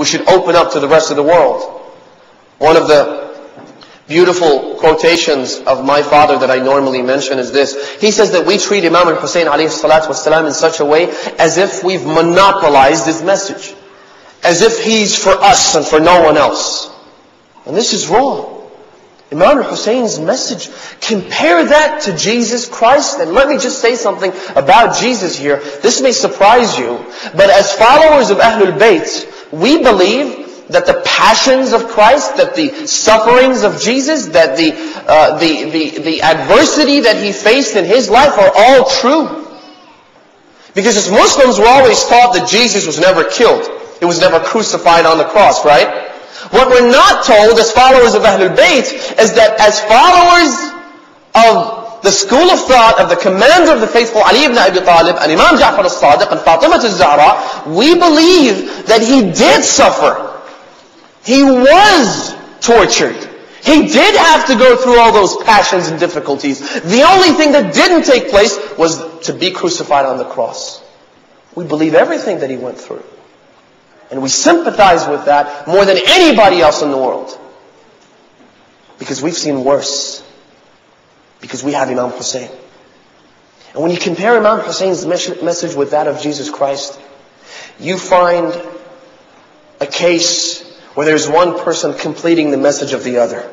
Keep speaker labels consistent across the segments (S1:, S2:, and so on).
S1: we should open up to the rest of the world. One of the beautiful quotations of my father that I normally mention is this. He says that we treat Imam Hussain alayhi salatu wasalam in such a way as if we've monopolized his message. As if he's for us and for no one else. And this is wrong. Imam Hussein's message, compare that to Jesus Christ. And let me just say something about Jesus here. This may surprise you, but as followers of Ahlul Bayt, we believe that the passions of Christ, that the sufferings of Jesus, that the adversity that He faced in His life are all true. Because as Muslims, we're always taught that Jesus was never killed. He was never crucified on the cross, right? What we're not told as followers of Ahlul Bayt is that as followers of the school of thought of the commander of the faithful Ali ibn Abi Talib and Imam Ja'far as-Sadiq and Fatima az-Zahra, we believe that he did suffer. He was tortured. He did have to go through all those passions and difficulties. The only thing that didn't take place was to be crucified on the cross. We believe everything that he went through. And we sympathize with that more than anybody else in the world. Because we've seen worse. Because we have Imam Hussain. And when you compare Imam Hussein's message with that of Jesus Christ, you find a case where there's one person completing the message of the other.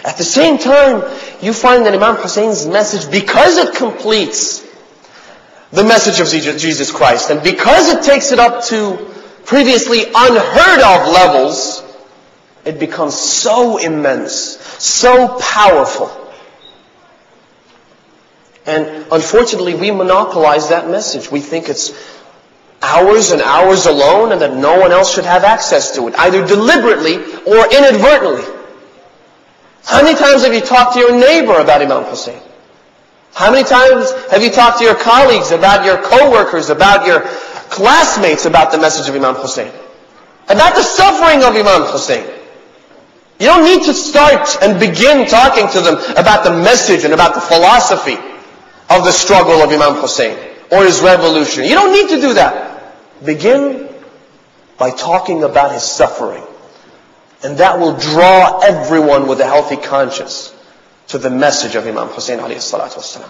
S1: At the same time, you find that Imam Hussein's message, because it completes the message of Jesus Christ, and because it takes it up to previously unheard of levels, it becomes so immense, so powerful. And unfortunately, we monopolize that message. We think it's hours and hours alone and that no one else should have access to it, either deliberately or inadvertently. How many times have you talked to your neighbor about Imam Hussain? How many times have you talked to your colleagues, about your co-workers, about your classmates about the message of Imam Hussain? About the suffering of Imam Hussain? You don't need to start and begin talking to them about the message and about the philosophy of the struggle of Imam Hussain or his revolution. You don't need to do that. Begin by talking about his suffering. And that will draw everyone with a healthy conscience to the message of Imam Hussain alayhi salatu wasalam.